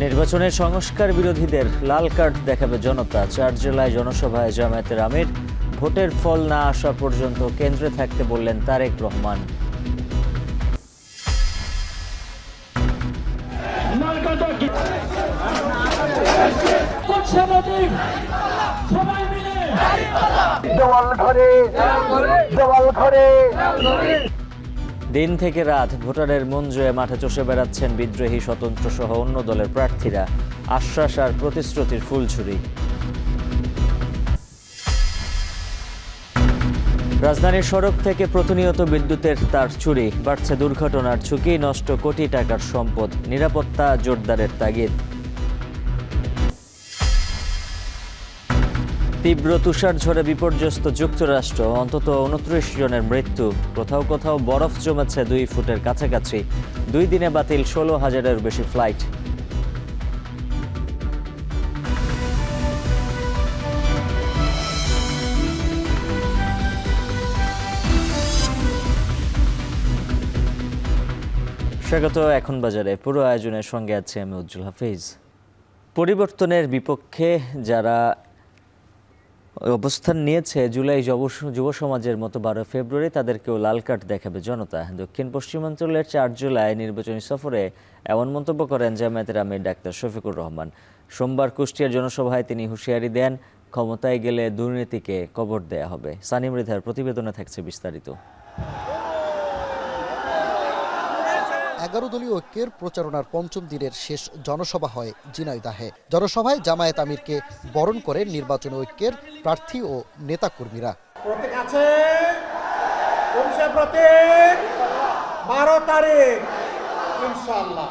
নির্বাচনের সংস্কার বিরোধীদের লাল কার্ড দেখাবে জনতা। 4 জেলায় জনসভায় জামায়াতের আমির। ভোটের ফল না আসা পর্যন্ত কেন্দ্রে থাকতে বললেন তারেক রহমান। দিন থেকে রাত ভোটারের মন জয়ে মাঠে চষে বেড়াচ্ছেন বিদ্রোহী, স্বতন্ত্র সহ অন্য দলের প্রার্থীরা। আশ্বাস আর প্রতিশ্রুতির ফুলঝুরি। রাজধানীর সড়ক থেকে প্রতিনিয়ত বিদ্যুতের তার চুরি, বাড়ছে দুর্ঘটনার ঝুঁকি, নষ্ট কোটি টাকার সম্পদ। নিরাপত্তা জোরদারের তাগিদ। তীব্র তুষারঝড়ে বিপর্যস্ত যুক্তরাষ্ট্র, অন্তত 29 জনের মৃত্যু। কোথাও কোথাও বরফ জমেছে 2 ফুটের কাছাকাছি। 2 দিনে বাতিল 16,000-এর বেশি ফ্লাইট। স্বাগত এখন বাজারে। পুরো আয়োজনের সঙ্গে আছে আমি উজ্জ্বল হাফিজ। পরিবর্তনের বিপক্ষে যারা অবস্থান নিয়েছে জুলাই যুব সমাজের মতো 12 ফেব্রুয়ারি তাদেরকেও লাল কার্ড দেখাবে জনতা। দক্ষিণ পশ্চিমাঞ্চলের 4 জেলায় নির্বাচনী সফরে এমন মন্তব্য করেন জামায়াতের আমির ডাক্তার শফিকুর রহমান। সোমবার কুষ্টিয়ার জনসভায় তিনি হুঁশিয়ারি দেন, ক্ষমতায় গেলে দুর্নীতিকে কবর দেয়া হবে। সানি মৃধার প্রতিবেদনে থাকছে বিস্তারিত। 11 দলীয় ঐক্যের প্রচারণার 5ম দিনের শেষ জনসভা হয় ঝিনাইদহে। জনসভায় জামায়াত আমিরকে বরণ করেন নির্বাচনী ঐক্যের প্রার্থী ও নেতাকর্মীরা। প্রতীক আছে, 12 তারিখ ইনশাআল্লাহ।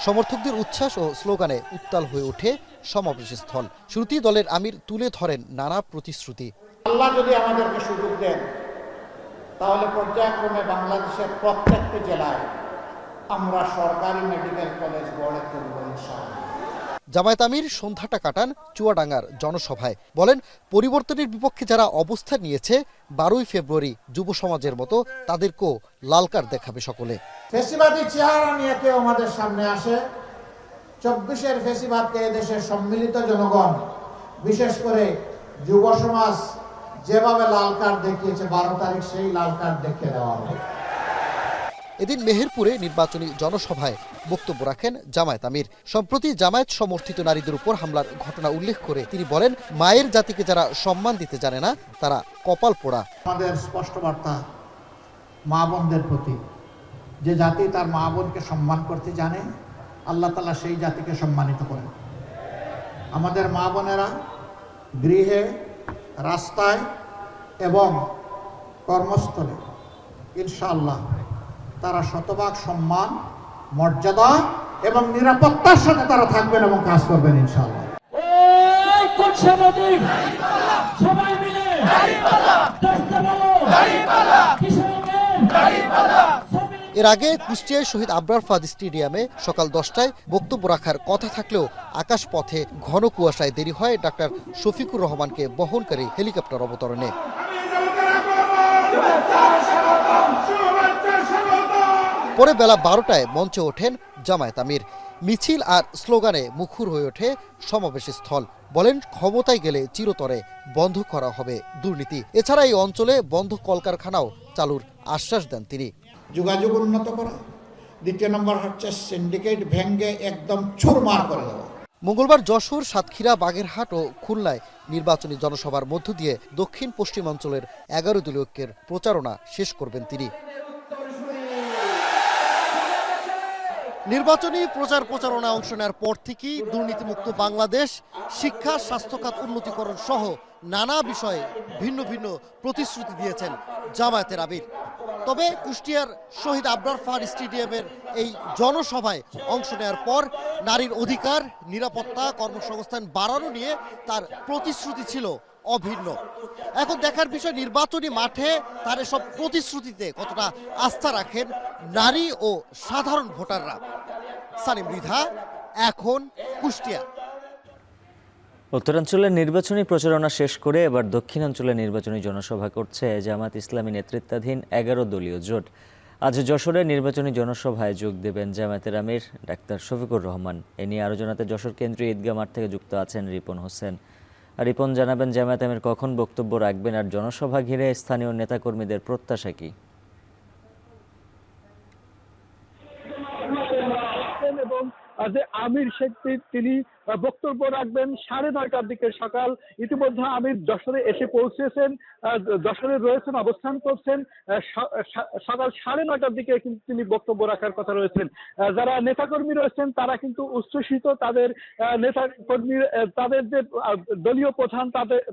সমর্থকদের উচ্ছ্বাস ও স্লোগানে উত্তাল হয়ে ওঠে সমাবেশ স্থল। শুরুতেই দলের আমির তুলে ধরেন নানা প্রতিশ্রুতি। আল্লাহ যদি আমাদেরকে সুযোগ দেন তাহলে পর্যায়ক্রমে বাংলাদেশের প্রত্যেকটি জেলায় আমরা সরকারি মেডিকেল কলেজ গড়ে তুলব ইনশাআল্লাহ। জামায়াত আমির সন্ধ্যাটা কাটান চুয়াডাঙ্গার জনসভায়। বলেন, পরিবর্তনের বিপক্ষে যারা অবস্থান নিয়েছে 12 ফেব্রুয়ারি যুব সমাজের মতো তাদেরকেও লাল কার্ড দেখাবে সকলে। ফেসিবাদী চেহারা নিয়ে কেউ আমাদের সামনে আসে, 24-এর ফেসিবাদকে এদেশের সম্মিলিত জনগণ, বিশেষ করে যুব সমাজ যেভাবে লাল কার্ড দেখিয়েছে, 12 তারিখ সেই লাল কার্ড দেখিয়ে দেওয়া হবে। এদিন মেহেরপুরে নির্বাচনী জনসভায় বক্তব্য রাখেন জামায়াত আমির। সম্প্রতি জামায়াত সমর্থিত নারীদের উপর হামলার ঘটনা উল্লেখ করে তিনি বলেন, মায়ের জাতিকে যারা সম্মান দিতে জানে না তারা কপাল পোড়া। আমাদের স্পষ্ট বার্তা মা বোনদের প্রতি, যে জাতি তার মা বোনকে সম্মান করতে জানে, আল্লাহ তাআলা সেই জাতিকে সম্মানিত করেন। আমাদের মা বোনেরা গৃহে, রাস্তায় এবং কর্মস্থলে ইনশাআল্লাহ তারা শতভাগ সম্মান, মর্যাদা এবং নিরাপত্তার সাথে তারা থাকবেন এবং কাজ করবেন ইনশাআল্লাহ। এর আগে কুষ্টিয়ায় শহীদ আবরার ফাদ স্টেডিয়ামে সকাল 10টায় বক্তব্য রাখার কথা থাকলেও আকাশপথে ঘন কুয়াশায় দেরি হয় ডাক্তার শফিকুর রহমানকে বহনকারী হেলিকপ্টার অবতরণে। পরে বেলা 12টায় মঞ্চে ওঠেন জামায়াত আমির। মিছিল আর স্লোগানে মুখর হয়ে ওঠে সমাবেশ স্থল। বলেন, ক্ষমতায় গেলে চিরতরে বন্ধ করা হবে দুর্নীতি। এছাড়া এই অঞ্চলে বন্ধ কলকারখানাও চালুর আশ্বাস দেন তিনি। যোগাযোগ উন্নত করা, 2 নম্বর হচ্ছে সিন্ডিকেট ভেঙে একদম চুরমার করে দেওয়া। মঙ্গলবার যশোর, সাতক্ষীরা, বাগেরহাট ও খুলনায় নির্বাচনী জনসভার মধ্য দিয়ে দক্ষিণ পশ্চিমাঞ্চলের 11 দলীয় ঐক্যের প্রচারণা শেষ করবেন তিনি। নির্বাচনী প্রচারণায় অংশ নেওয়ার পর থেকেই দুর্নীতিমুক্ত বাংলাদেশ, শিক্ষা, স্বাস্থ্যখাত উন্নতিকরণ সহ নানা বিষয়ে ভিন্ন ভিন্ন প্রতিশ্রুতি দিয়েছেন জামায়াতের আমির। তবে কুষ্টিয়ার শহীদ আবরার ফাদ স্টেডিয়ামের এই জনসভায় অংশ নেওয়ার পর নারীর অধিকার, নিরাপত্তা, কর্মসংস্থান বাড়ানো নিয়ে তার প্রতিশ্রুতি ছিল অভিন্ন। এখন দেখার বিষয় নির্বাচনী মাঠে তার এসব প্রতিশ্রুতিতে কতটা আস্থা রাখেন নারী ও সাধারণ ভোটাররা। সানি মৃধা, এখন কুষ্টিয়া। উত্তরাঞ্চলের নির্বাচনী প্রচারণা শেষ করে এবার দক্ষিণাঞ্চলে নির্বাচনী জনসভা করছে জামায়াত ইসলামী নেতৃত্বাধীন 11 দলীয় জোট। আজ যশোরে নির্বাচনী জনসভায় যোগ দেবেন জামায়াতের আমির ডাক্তার শফিকুর রহমান। এ নিয়ে আরও জানাতে যশোর কেন্দ্রীয় ঈদগাহ মাঠ থেকে যুক্ত আছেন রিপন হোসেন। রিপন, জানাবেন জামায়াত আমির কখন বক্তব্য রাখবেন আর জনসভা ঘিরে স্থানীয় নেতাকর্মীদের প্রত্যাশা কি? এবং যে আমির শেখ তিনি বক্তব্য রাখবেন 9:30টার দিকে সকাল। ইতিমধ্যে আমির যশোরে এসে পৌঁছেছেন, যশোরে রয়েছেন, অবস্থান করছেন। সকাল 9:30টার দিকে কিন্তু তিনি বক্তব্য রাখার কথা রয়েছেন। যারা নেতাকর্মী রয়েছেন তারা কিন্তু উচ্ছ্বসিত। তাদের নেতাকর্মী, তাদের যে দলীয় প্রধান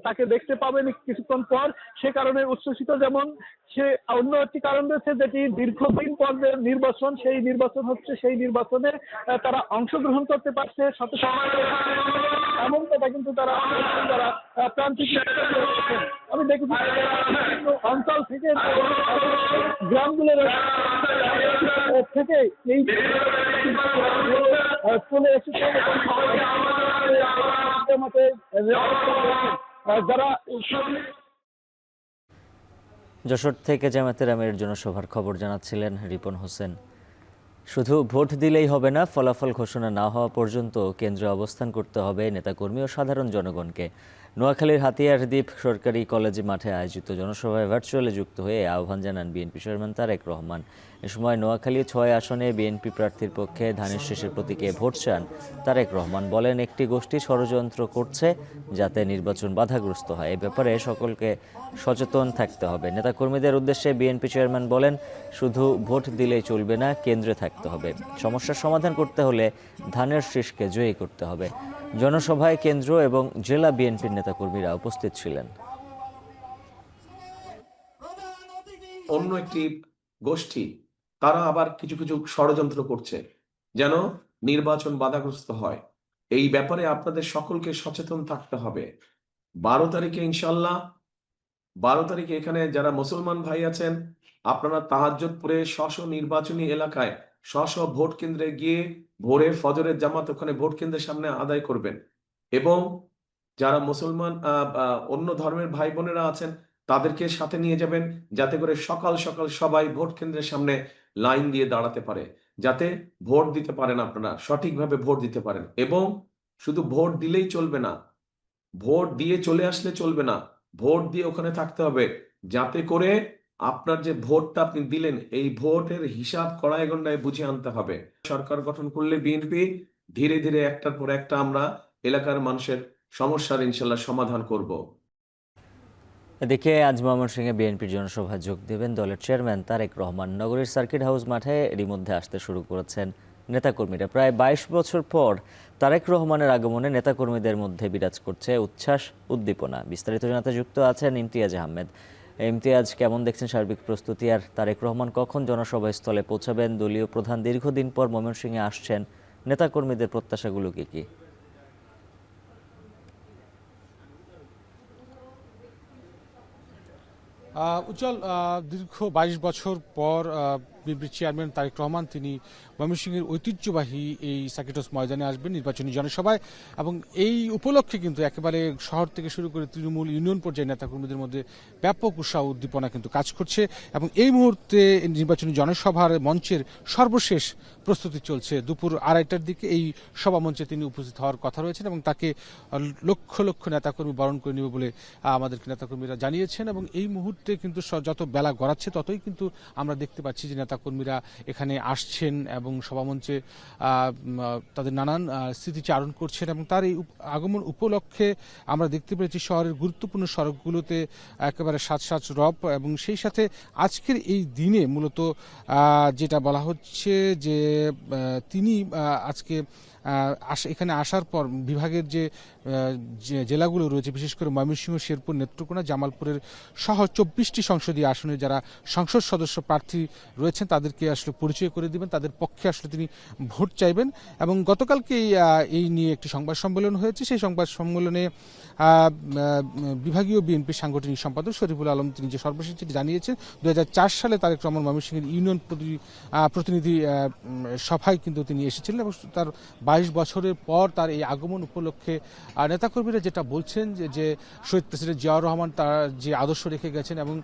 তাকে দেখতে পাবেন কিছুক্ষণ পর, সে কারণে উচ্ছ্বসিত। যেমন সে অন্য একটি কারণ রয়েছে, যেটি দীর্ঘদিন পর নির্বাচন, সেই নির্বাচন হচ্ছে, সেই নির্বাচনে তারা অংশগ্রহণ করতে পারছে এমন কথা কিন্তু তারা প্রান্তিক। আমি দেখেছি অঞ্চল থেকে, গ্রামগুলোর থেকে এই চলে এসেছে যারা। যশোর থেকে জামায়াতের আমিরের জনসভার খবর জানাচ্ছিলেন রিপন হোসেন। শুধু ভোট দিলেই হবে না, ফলাফল ঘোষণা না হওয়া পর্যন্ত কেন্দ্রে অবস্থান করতে হবে নেতাকর্মী ও সাধারণ জনগণকে। নোয়াখালীর হাতিয়ার দ্বীপ সরকারি কলেজ মাঠে আয়োজিত জনসভায় ভার্চুয়ালি যুক্ত হয়ে আহ্বান জানান বিএনপি চেয়ারম্যান তারেক রহমান। এ সময় নোয়াখালী 6 আসনে বিএনপি প্রার্থীর পক্ষে ধানের শীষের প্রতীকে ভোট চান তারেক রহমান। বলেন, একটি গোষ্ঠী ষড়যন্ত্র করছে যাতে নির্বাচন বাধাগ্রস্ত হয়, এ ব্যাপারে সকলকে সচেতন থাকতে হবে। নেতাকর্মীদের উদ্দেশ্যে বিএনপি চেয়ারম্যান বলেন, শুধু ভোট দিলেই চলবে না, কেন্দ্রে থাকতে হবে। সমস্যার সমাধান করতে হলে ধানের শীষকে জয়ী করতে হবে। জনসভায় কেন্দ্র এবং জেলা বিএনপির নেতাকর্মীরা উপস্থিত ছিলেন। অন্য একটি গোষ্ঠী তারা আবার কিছু কিছু ষড়যন্ত্র করছে যেন নির্বাচন বাধাগ্রস্ত হয়। এই ব্যাপারে আপনাদের সকলকে সচেতন থাকতে হবে। 12 তারিখে ইনশাল্লাহ, 12 তারিখে এখানে যারা মুসলমান ভাই আছেন, আপনারা তাহাজ্জুদ পড়ে স্ব নির্বাচনী এলাকায় স্ব ভোট কেন্দ্রে গিয়ে ভোরে ফজরের জামাত ওখানে ভোট কেন্দ্রের সামনে আদায় করবেন। এবং যারা মুসলমান অন্য ধর্মের ভাই বোনেরা আছেন তাদেরকে সাথে নিয়ে যাবেন, যাতে করে সকাল সকাল সবাই ভোট কেন্দ্রের সামনে লাইন দিয়ে দাঁড়াতে পারে, যাতে ভোট দিতে পারেন, আপনারা সঠিকভাবে ভোট দিতে পারেন। এবং শুধু ভোট দিলেই চলবে না, ভোট দিয়ে চলে আসলে চলবে না, ভোট দিয়ে ওখানে থাকতে হবে, যাতে করে আপনার যে ভোটটা আপনি দিলেন এই ভোটের হিসাব কড়াই গন্ডায় বুঝে আনতে হবে। সরকার গঠন করলে বিএনপি ধীরে ধীরে একটার পর একটা আমরা এলাকার মানুষের সমস্যার ইনশাল্লাহ সমাধান করব। এদিকে আজ ময়মনসিংহে বিএনপির জনসভায় যোগ দেবেন দলের চেয়ারম্যান তারেক রহমান। নগরীর সার্কিট হাউস মাঠে এরই মধ্যে আসতে শুরু করেছেন নেতাকর্মীরা। প্রায় 22 বছর পর তারেক রহমানের আগমনে নেতাকর্মীদের মধ্যে বিরাজ করছে উচ্ছ্বাস, উদ্দীপনা। বিস্তারিত জানাতে যুক্ত আছেন ইমতিয়াজ আহমেদ। ইমতিয়াজ, কেমন দেখছেন সার্বিক প্রস্তুতি, আর তারেক রহমান কখন জনসভা স্থলে পৌঁছাবেন? দলীয় প্রধান দীর্ঘদিন পর ময়মনসিংহে আসছেন, নেতাকর্মীদের প্রত্যাশাগুলো কি? উজ্জ্বল, দীর্ঘ 22 বছর পর বিএনপির চেয়ারম্যান তারেক রহমান তিনি ময়মনসিংহের ঐতিহ্যবাহী এই সার্কিট হাউস ময়দানে আসবেন নির্বাচনী জনসভায়। এবং এই উপলক্ষে কিন্তু একেবারে শহর থেকে শুরু করে তৃণমূল ইউনিয়ন পর্যায়ে নেতাকর্মীদের মধ্যে ব্যাপক উৎসাহ উদ্দীপনা কিন্তু কাজ করছে। এবং এই মুহূর্তে নির্বাচনী জনসভার মঞ্চের সর্বশেষ প্রস্তুতি চলছে। দুপুর 2:30টার দিকে এই সভা মঞ্চে তিনি উপস্থিত হওয়ার কথা রয়েছেন এবং তাকে লক্ষ লক্ষ নেতাকর্মী বরণ করে নেবে বলে আমাদেরকে নেতাকর্মীরা জানিয়েছেন। এবং এই মুহূর্তে কিন্তু যত বেলা গড়াচ্ছে ততই কিন্তু আমরা দেখতে পাচ্ছি যে নেতাকর্মীরা এখানে আসছেন এবং সভামঞ্চে তাদের নানান স্মৃতিচারণ করছেন। এবং তার এই আগমন উপলক্ষে আমরা দেখতে পেয়েছি শহরের গুরুত্বপূর্ণ সড়কগুলোতে একেবারে সাজ রব। এবং সেই সাথে আজকের এই দিনে মূলত যেটা বলা হচ্ছে যে তিনি আজকে এখানে আসার পর বিভাগের যে জেলাগুলো রয়েছে, বিশেষ করে ময়মনসিংহ, শেরপুর, নেত্রকোনা, জামালপুরের সহ 24টি সংসদীয় আসনে যারা সংসদ সদস্য প্রার্থী রয়েছেন তাদেরকে আসলে পরিচয় করে দিবেন, তাদের পক্ষে আসলে তিনি ভোট চাইবেন। এবং গতকালকে এই নিয়ে একটি সংবাদ সম্মেলন হয়েছে। সেই সংবাদ সম্মেলনে বিভাগীয় বিএনপির সাংগঠনিক সম্পাদক শরীফুল আলম তিনি যে সর্বশেষ জানিয়েছেন 2004 সালে তারেক রহমান ময়মনসিংহের ইউনিয়ন প্রতিনিধি সভায় কিন্তু তিনি এসেছিলেন এবং তার 22 বছরের পর তার এই আগমন উপলক্ষে নেতাকর্মীরা যেটা বলছেন যে শহীদ প্রেসিডেন্ট জিয়াউর রহমান তার যে আদর্শ রেখে গেছেন এবং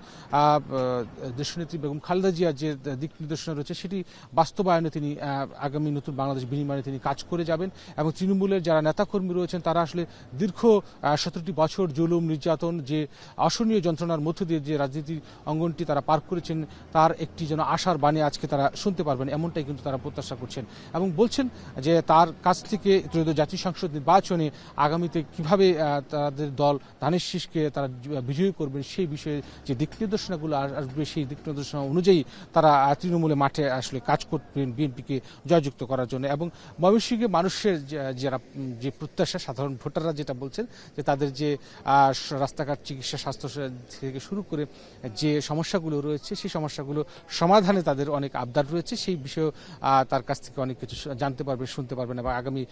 দেশনেত্রী বেগম খালেদা জিয়ার যে দিক নির্দেশনা রয়েছে সেটি বাস্তবায়নে তিনি আগামী নতুন বাংলাদেশ বিনির্মাণে তিনি কাজ করে যাবেন। এবং তৃণমূলের যারা নেতাকর্মী রয়েছেন তারা আসলে দীর্ঘ 17টি বছর জুলুম নির্যাতন যে অসহনীয় যন্ত্রণার মধ্য দিয়ে যে রাজনীতির অঙ্গনটি তারা পার করেছেন তার একটি যেন আশার বাণী আজকে তারা শুনতে পারবেন, এমনটাই কিন্তু তারা প্রত্যাশা করছেন এবং বলছেন যে তার কাছ থেকে ত্রয়োদশ জাতীয় সংসদ নির্বাচনে আগামীতে কিভাবে তাদের দল ধানের শীষকে তারা বিজয়ী করবেন সেই বিষয়ে যে দিক নির্দেশনাগুলো আসবে সেই দিক নির্দেশনা অনুযায়ী তারা তৃণমূলে মাঠে আসলে কাজ করবেন বিএনপিকে জয়যুক্ত করার জন্য। এবং ময়মনসিংহে মানুষের যারা যে প্রত্যাশা, সাধারণ ভোটাররা যেটা বলছেন যে তাদের যে রাস্তাঘাট, চিকিৎসা, স্বাস্থ্য থেকে শুরু করে যে সমস্যাগুলো রয়েছে সেই সমস্যাগুলো সমাধানে তাদের অনেক আবদার রয়েছে, সেই বিষয়ে তার কাছ থেকে অনেক কিছু জানতে পারবেন, শুনতে পারবেন এবং আগামী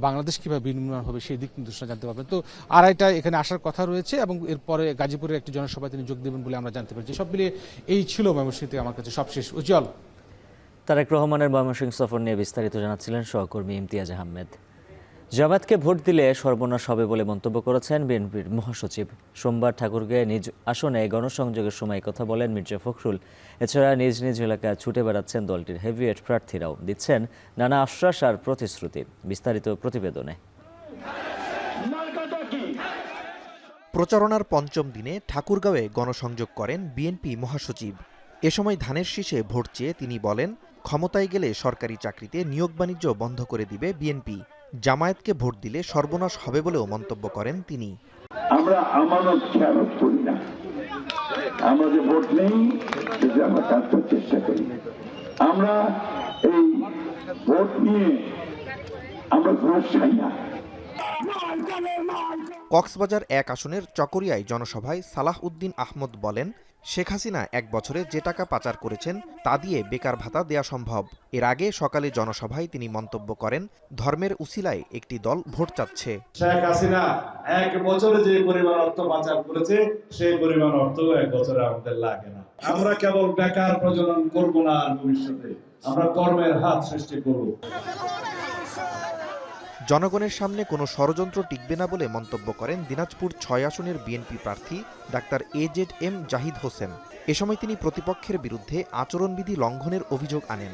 বাংলাদেশ কীভাবে বিনির্মাণ হবে সেই দিক নির্দেশনা জানতে পারবেন। তো আড়াইটা এখানে আসার কথা রয়েছে এবং এরপরে গাজীপুরের একটি জনসভায় তিনি যোগ দেবেন বলে আমরা জানতে পারছি। সব মিলিয়ে এই ছিল ময়মনসিংহে আমার কাছে সবশেষ। উজ্জ্বল। তারেক রহমানের ময়মনসিংহ সফর নিয়ে বিস্তারিত জানাচ্ছিলেন সহকর্মী ইমতিয়াজ আহমেদ। জামায়াতকে ভোট দিলে সর্বনাশ হবে বলে মন্তব্য করেছেন বিএনপির মহাসচিব। সোমবার ঠাকুরগাঁয়ে নিজ আসনে গণসংযোগের সময় কথা বলেন মির্জা ফখরুল। এছাড়া নিজ নিজ এলাকায় ছুটে বেড়াচ্ছেন দলটির হেভিওয়েট প্রার্থীরাও, দিচ্ছেন নানা আশ্বাস আর প্রতিশ্রুতি। বিস্তারিত প্রতিবেদনে। প্রচারণার পঞ্চম দিনে ঠাকুরগাঁওয়ে গণসংযোগ করেন বিএনপি মহাসচিব। এ সময় ধানের শীষে ভোট চেয়ে তিনি বলেন, ক্ষমতায় গেলে সরকারি চাকরিতে নিয়োগ বাণিজ্য বন্ধ করে দিবে বিএনপি। জামায়াতকে ভোট দিলে সর্বনাশ হবে বলেও মন্তব্য করেন তিনি। আমরা আমানত খেয়ালত করি না, আমাদের ভোট নেই, আমরা কাজ করার চেষ্টা করি। আমরা এই ভোট নিয়ে আমরা ঘুষ চাই না। কক্সবাজার 1 আসনের চকরিয়ায় জনসভায় সালাহ উদ্দিন আহমদ বলেন, শেখ হাসিনা 1 বছরে যে টাকা পাচার করেছেন তা দিয়ে বেকার ভাতা দেয়া সম্ভব। এর আগে সকালে জনসভায় তিনি মন্তব্য করেন, ধর্মের উসিলায় একটি দল ভোট চাচ্ছে। শেখ হাসিনা 1 বছরে যে পরিমাণ অর্থ পাচার করেছে সেই পরিমাণ অর্থ 1 বছরে আমাদের লাগে না। আমরা কেবল বেকার প্রজনন করব না, ভবিষ্যতে আমরা কর্মের হাত সৃষ্টি করব। জনগণের সামনে কোনো ষড়যন্ত্র টিকবে না বলে মন্তব্য করেন দিনাজপুর 6 আসনের বিএনপি প্রার্থী ডাক্তার AZM জাহিদ হোসেন। এ সময় তিনি প্রতিপক্ষের বিরুদ্ধে আচরণবিধি লঙ্ঘনের অভিযোগ আনেন।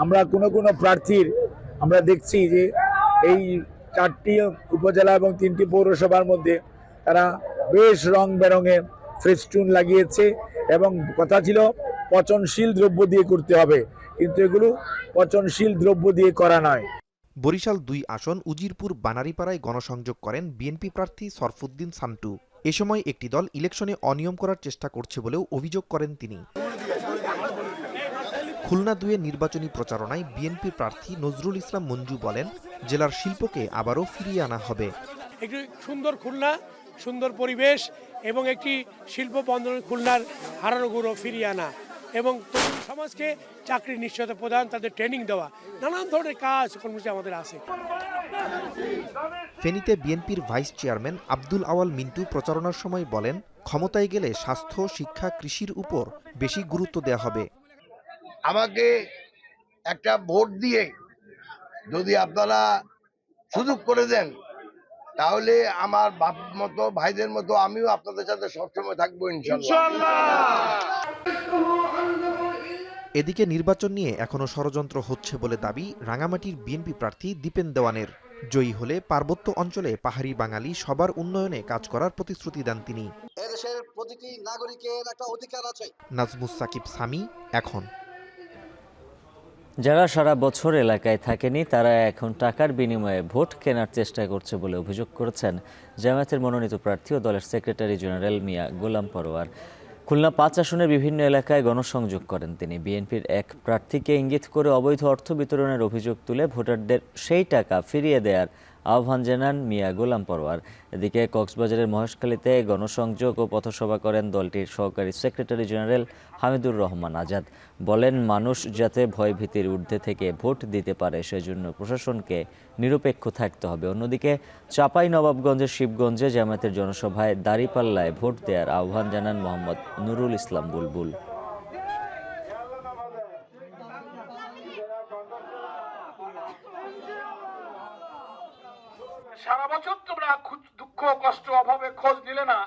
আমরা কোনো প্রার্থীর আমরা দেখছি যে এই 4টি উপজেলা এবং 3টি পৌরসভার মধ্যে তারা বেশ রং বেরঙে ফেস্টুন লাগিয়েছে এবং কথা ছিল পচনশীল দ্রব্য দিয়ে করতে হবে, কিন্তু এগুলো পচনশীল দ্রব্য দিয়ে করা নয়। বরিশাল 2 আসন উজিরপুর বানারীপাড়ায় গণসংযোগ করেন বিএনপি প্রার্থী সরফুদ্দিন সান্টু। এ সময় একটি দল ইলেকশনে অনিয়ম করার চেষ্টা করছে বলেও অভিযোগ করেন তিনি। খুলনা 2-এ নির্বাচনী প্রচারণায় বিএনপি প্রার্থী নজরুল ইসলাম মঞ্জু বলেন, জেলার শিল্পকে আবারও ফিরিয়ে আনা হবে। একটি সুন্দর খুলনা, সুন্দর পরিবেশ এবং একটি শিল্প বন্দর খুলনার হারানো গৌরব ফিরিয়ে আনা এবং তরুণ সমাজকে চাকরির নিশ্চয়তা প্রদান, তাদের ট্রেনিং দেওয়া, নানান ধরনের কাজ কর্মসূচি আমাদের আছে। ফেনীতে বিএনপির ভাইস চেয়ারম্যান আব্দুল আওয়াল মিন্টু প্রচারণার সময় বলেন, ক্ষমতায় গেলে স্বাস্থ্য, শিক্ষা, কৃষির উপর বেশি গুরুত্ব দেওয়া হবে। আমাকে একটা ভোট দিয়ে যদি আপনারা সুযোগ করে দেন তাহলে আমার বাপ মতো ভাইদের মতো আমিও আপনাদের সাথে সবসময় থাকবো ইনশাআল্লাহ। এদিকে নির্বাচন নিয়ে এখনো ষড়যন্ত্র হচ্ছে বলে দাবি রাঙামাটির বিএনপি প্রার্থী দীপেন দেওয়ানের। জয়ী হলে পার্বত্য অঞ্চলে পাহাড়ি বাঙালি সবার উন্নয়নে কাজ করার প্রতিশ্রুতি দেন তিনি। এদেশের প্রতিটি নাগরিকের একটা অধিকার আছে। নাজমুস সাকিব সামি, এখন। যারা সারা বছর এলাকায় থাকেনি তারা এখন টাকার বিনিময়ে ভোট কেনার চেষ্টা করছে বলে অভিযোগ করেছেন জামায়াতের মনোনীত প্রার্থী ও দলের সেক্রেটারি জেনারেল মিয়া গোলাম পরোয়ার। খুলনা 5 আসনের বিভিন্ন এলাকায় গণসংযোগ করেন তিনি। বিএনপির এক প্রার্থীকে ইঙ্গিত করে অবৈধ অর্থ বিতরণের অভিযোগ তুলে ভোটারদের সেই টাকা ফিরিয়ে দেওয়ার আহ্বান জানান মিয়া গোলাম পরোয়ার। এদিকে কক্সবাজারের মহেশখালীতে গণসংযোগ ও পথসভা করেন দলটির সহকারী সেক্রেটারি জেনারেল হামিদুর রহমান আজাদ। বলেন, মানুষ যাতে ভয়ভীতির ঊর্ধ্বে থেকে ভোট দিতে পারে সেজন্য প্রশাসনকে নিরপেক্ষ থাকতে হবে। অন্যদিকে চাঁপাইনবাবগঞ্জের শিবগঞ্জে জামায়াতের জনসভায় দাঁড়িপাল্লায় ভোট দেওয়ার আহ্বান জানান মোহাম্মদ নুরুল ইসলাম বুলবুল। সারা বছর তোমরা দুঃখ কষ্ট অভাবে খোঁজ নিলে না,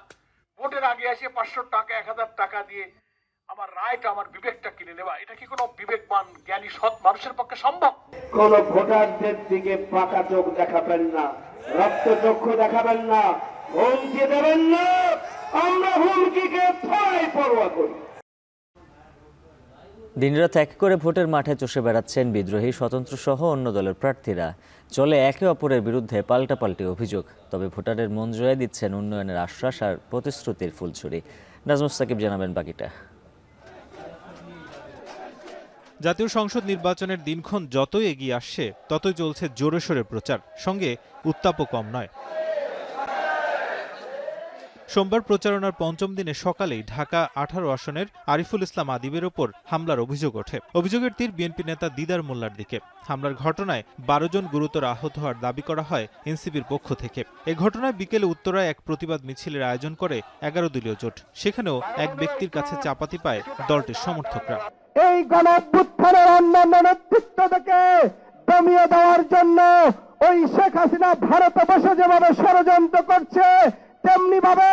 ভোটের আগে এসে 500 টাকা 1000 টাকা দিয়ে আমার রায়টা আমার বিবেকটা কিনে নেওয়া, এটা কি কোনো বিবেকবান জ্ঞানী সৎ মানুষের পক্ষে সম্ভব? কোন ভোটারদের দিকে পাকা চোখ দেখাবেন না, রক্ত চক্ষু দেখাবেন না, হুমকি দেবেন না। আমরা হুমকিকে ভয় পরোয়া করি। দিনরাত এক করে ভোটের মাঠে চষে বেড়াচ্ছেন বিদ্রোহী, স্বতন্ত্র সহ অন্য দলের প্রার্থীরা। চলে একে অপরের বিরুদ্ধে পাল্টাপাল্টি অভিযোগ। তবে ভোটারের মন জয় দিচ্ছেন উন্নয়নের আশ্বাস আর প্রতিশ্রুতির ফুলছড়ি। নাজমুস সাকিব জানাবেন বাকিটা। জাতীয় সংসদ নির্বাচনের দিনক্ষণ যতই এগিয়ে আসছে ততই চলছে জোরে সোরে প্রচার, সঙ্গে উত্তাপও কম নয়। সোমবার প্রচারণার পঞ্চম দিনে সকালেই ঢাকা 18 আসনের আরিফুল ইসলাম আদিবের ওপর হামলার অভিযোগ ওঠে। অভিযোগের তীর বিএনপি নেতা দিদার মোল্লার দিকে। হামলার ঘটনায় 12 জন গুরুতর আহত হওয়ার দাবি করা হয় এনসিপির পক্ষ থেকে। এ ঘটনায় বিকেলে উত্তরায় এক প্রতিবাদ মিছিলের আয়োজন করে 11 দলীয় জোট। সেখানেও এক ব্যক্তির কাছে চাপাতি পায় দলটির সমর্থকরা। এই গণঅভ্যুত্থানের অন্যান্য নেতৃত্ব থেকে দমিয়ে দেওয়ার জন্য ওই শেখ হাসিনা ভারতে বসে যেভাবে ষড়যন্ত্র করছে, তেমনি ভাবে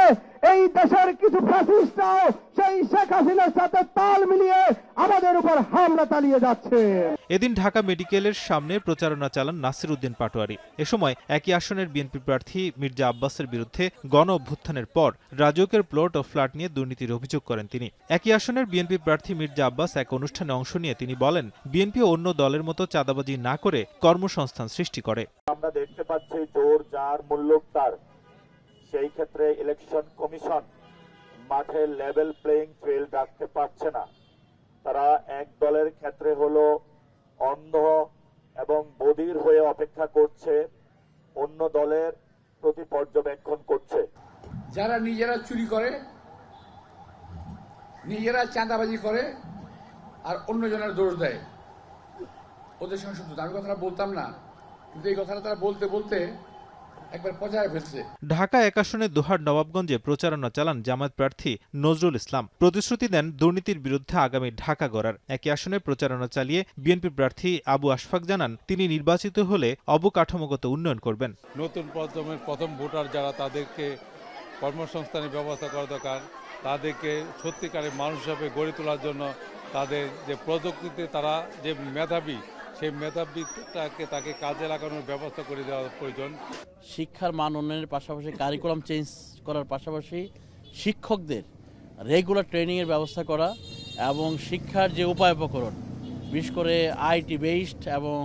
এই দেশের কিছু ফ্যাসিস্টরাও সেই শেখ হাসিনার সাথে তাল মিলিয়ে আমাদের উপর হামলা চালিয়ে যাচ্ছে। এদিন ঢাকা মেডিকেলের সামনে প্রচারণা চালান নাসির উদ্দিন পাটোয়ারি। এ সময় একই আসনের বিএনপি প্রার্থী মির্জা আব্বাসের বিরুদ্ধে গণ অভ্যুত্থানের পর রাজউকের প্লট ও ফ্ল্যাট নিয়ে দুর্নীতির অভিযোগ করেন তিনি। একই আসনের বিএনপি প্রার্থী মির্জা আব্বাস এক অনুষ্ঠানে অংশ নিয়ে তিনি বলেন, বিএনপি অন্য দলের মতো চাঁদাবাজি না করে কর্মসংস্থান সৃষ্টি করে। আমরা দেখতে পাচ্ছি জোর যার মূল্যক তার। সেই ক্ষেত্রে ইলেকশন কমিশন মাঠে লেভেল প্লেইং ফিল্ড রাখতে পারছে না। তারা এক দলের ক্ষেত্রে হলো অন্ধ এবং বধির হয়ে অপেক্ষা করছে, অন্য দলের প্রতি পর্যবেক্ষণ করছে। যারা নিজেরা চুরি করে, নিজেরা চাঁদাবাজি করে আর অন্যজনের দোষ দেয়, ওদের সঙ্গে শুধু আমি কথাটা বলতাম না, কিন্তু এই কথাটা তারা বলতে বলতে একবার পচায় ফেলছে। ঢাকা 1 আসনে দোহার নবাবগঞ্জে প্রচারণা চালান জামায়াত প্রার্থী নজরুল ইসলাম। প্রতিশ্রুতি দেন দুর্নীতির বিরুদ্ধে আগামী ঢাকা গড়ার। একই আসনে প্রচারণা চালিয়ে বিএনপি প্রার্থী আবু আশফাক জানান, তিনি নির্বাচিত হলে অবকাঠামোগত উন্নয়ন করবেন। নতুন প্রজন্মের প্রথম ভোটার যারা, তাদেরকে কর্মসংস্থানের ব্যবস্থা করা দরকার। তাদেরকে সত্যিকারের মানুষ হিসাবে গড়ে তোলার জন্য তাদের যে প্রযুক্তিতে তারা যে মেধাবী, সেই মেধাবীটাকে তাকে কাজে লাগানোর ব্যবস্থা করে দেওয়া প্রয়োজন। শিক্ষার মান উন্নয়নের পাশাপাশি কারিকুলাম চেঞ্জ করার পাশাপাশি শিক্ষকদের রেগুলার ট্রেনিংয়ের ব্যবস্থা করা এবং শিক্ষার যে উপায় উপকরণ, বিশেষ করে আইটি বেসড এবং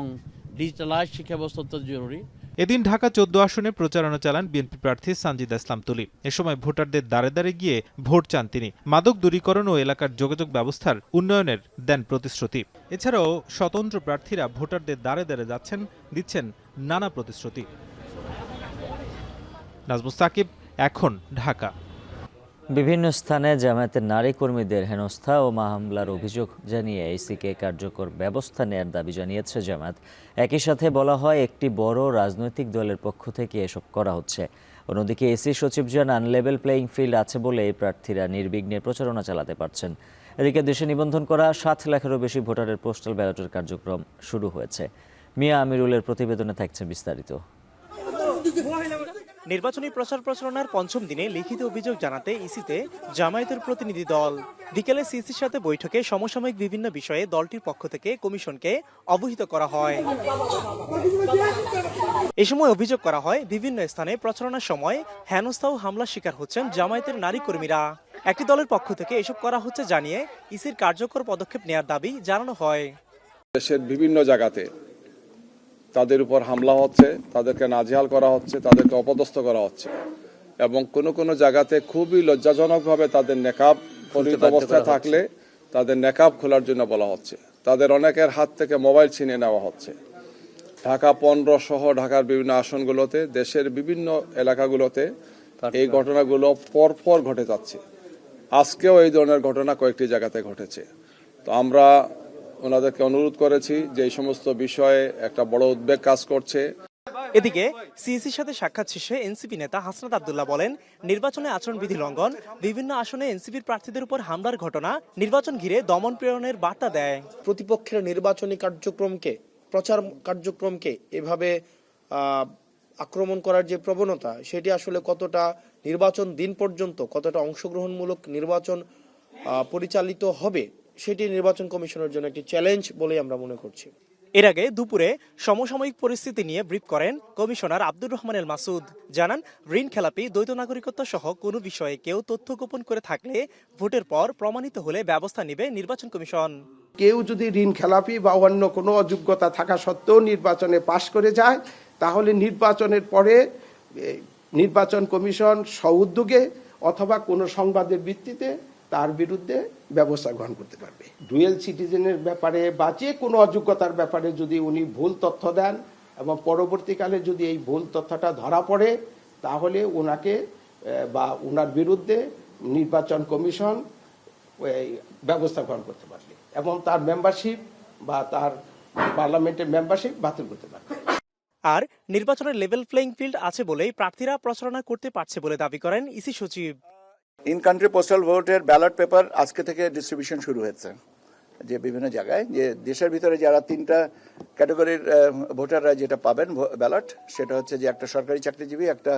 ডিজিটালাইজড শিক্ষা ব্যবস্থা অত্যন্ত জরুরি। এদিন ঢাকা 14 আসনে প্রচারণা চালান বিএনপি প্রার্থী সানজিদা ইসলাম তুলি। এ সময় ভোটারদের দ্বারে দ্বারে গিয়ে ভোট চান তিনি। মাদক দূরীকরণ ও এলাকার যোগাযোগ ব্যবস্থার উন্নয়নের দেন প্রতিশ্রুতি। এছাড়াও স্বতন্ত্র প্রার্থীরা ভোটারদের দ্বারে দ্বারে যাচ্ছেন, দিচ্ছেন নানা প্রতিশ্রুতি। নাজমুস সাকিব, এখন ঢাকা। বিভিন্ন স্থানে জামায়াতের নারী কর্মীদের হেনস্থা ও মামলার অভিযোগ জানিয়ে ইসিকে কার্যকর ব্যবস্থা নেয়ার দাবি জানিয়েছে জামায়াত। একই সাথে বলা হয়, একটি বড় রাজনৈতিক দলের পক্ষ থেকে এসব করা হচ্ছে। অন্যদিকে ইসি সচিব জানান, লেভেল প্লেইং ফিল্ড আছে বলে এই প্রার্থীরা নির্বিঘ্নে প্রচারণা চালাতে পারছেন। এদিকে দেশে নিবন্ধন করা 7 লাখেরও বেশি ভোটারের পোস্টাল ব্যালটের কার্যক্রম শুরু হয়েছে। মিয়া আমিরুলের প্রতিবেদনে থাকছে বিস্তারিত। নির্বাচনী প্রচারণার পঞ্চম দিনে লিখিত অভিযোগ জানাতে ইসিতে জামায়াতের প্রতিনিধি দল। বিকেলে সিসির সাথে বৈঠকে সমসাময়িক বিভিন্ন বিষয়ে দলটির পক্ষ থেকে কমিশনকে অবহিত করা হয়। এ সময় অভিযোগ করা হয়, বিভিন্ন স্থানে প্রচারণার সময় হেনস্থা ও হামলার শিকার হচ্ছেন জামায়াতের নারী কর্মীরা। একটি দলের পক্ষ থেকে এসব করা হচ্ছে জানিয়ে ইসির কার্যকর পদক্ষেপ নেওয়ার দাবি জানানো হয়। দেশের বিভিন্ন জায়গাতে তাদের উপর হামলা হচ্ছে, তাদেরকে নাজেহাল করা হচ্ছে, তাদেরকে অপদস্থ করা হচ্ছে এবং কোনো কোনো জায়গাতে খুবই লজ্জাজনকভাবে তাদের নেকাব পরিহিত অবস্থায় থাকলে তাদের নেকাব খোলার জন্য বলা হচ্ছে। তাদের অনেকের হাত থেকে মোবাইল ছিনিয়ে নেওয়া হচ্ছে। ঢাকা 15 সহ ঢাকার বিভিন্ন আসনগুলোতে, দেশের বিভিন্ন এলাকাগুলোতে এই ঘটনাগুলো পরপর ঘটে যাচ্ছে। আজকেও এই ধরনের ঘটনা কয়েকটি জায়গাতে ঘটেছে। তো আমরা ওনাদেরকে অনুরোধ করেছি যে এই সমস্ত বিষয়ে একটা বড় উদ্বেগ কাজ করছে। এদিকে সিইসির সাথে সাক্ষাৎ শেষে এনসিপি নেতা হাসনাত আব্দুল্লাহ বলেন, নির্বাচনে আচরণবিধি লঙ্ঘন, বিভিন্ন আসনে এনসিপির প্রার্থীদের উপর হামলার ঘটনা নির্বাচন ঘিরে দমন প্রেরণের বার্তা দেয়। প্রতিপক্ষের নির্বাচনী কার্যক্রমকে, প্রচার কার্যক্রমকে এভাবে আক্রমণ করার যে প্রবণতা, সেটি আসলে কতটা নির্বাচন দিন পর্যন্ত কতটা অংশগ্রহণমূলক নির্বাচন পরিচালিত হবে, সেটি নির্বাচন কমিশনের জন্য একটি চ্যালেঞ্জ বলেই আমরা মনে করছি। এর আগে দুপুরে সমসাময়িক পরিস্থিতি নিয়ে ব্রিফ করেন কমিশনার আব্দুর রহমান এল মাসুদ। জানান, ঋণ খেলাপি, দ্বৈত নাগরিকত্ব সহ কোনো বিষয়ে কেউ তথ্য গোপন করে থাকলে ভোটের পর প্রমাণিত হলে ব্যবস্থা নেবে নির্বাচন কমিশন। কেউ যদি ঋণ খেলাপি বা অন্য কোনো অযোগ্যতা থাকা সত্ত্বেও নির্বাচনে পাশ করে যায়, তাহলে নির্বাচনের পরে নির্বাচন কমিশন স্বউদ্যোগে অথবা কোনো সংবাদের ভিত্তিতে তার বিরুদ্ধে ব্যবস্থা গ্রহণ করতে পারবে। ডুয়েল সিটিজেনের ব্যাপারে বা যে কোনো অযোগ্যতার ব্যাপারে যদি উনি ভুল তথ্য দেন এবং পরবর্তীকালে যদি এই ভুল তথ্যটা ধরা পড়ে, তাহলে ওনাকে বা ওনার বিরুদ্ধে নির্বাচন কমিশন ব্যবস্থা গ্রহণ করতে পারবে এবং তার মেম্বারশিপ বা তার পার্লামেন্টের মেম্বারশিপ বাতিল করতে পারবে। আর নির্বাচনের লেভেল প্লেইং ফিল্ড আছে বলেই প্রার্থীরা প্রচারণা করতে পারছে বলে দাবি করেন ইসি সচিব। ইন কান্ট্রি পোস্টাল ভোটের ব্যালট পেপার আজকে থেকে ডিস্ট্রিবিউশন শুরু হয়েছে, যে বিভিন্ন জায়গায়, যে দেশের ভিতরে যারা 3টা ক্যাটাগরির ভোটাররা যেটা পাবেন ব্যালট, সেটা হচ্ছে যে একটা সরকারি চাকরিজীবী, একটা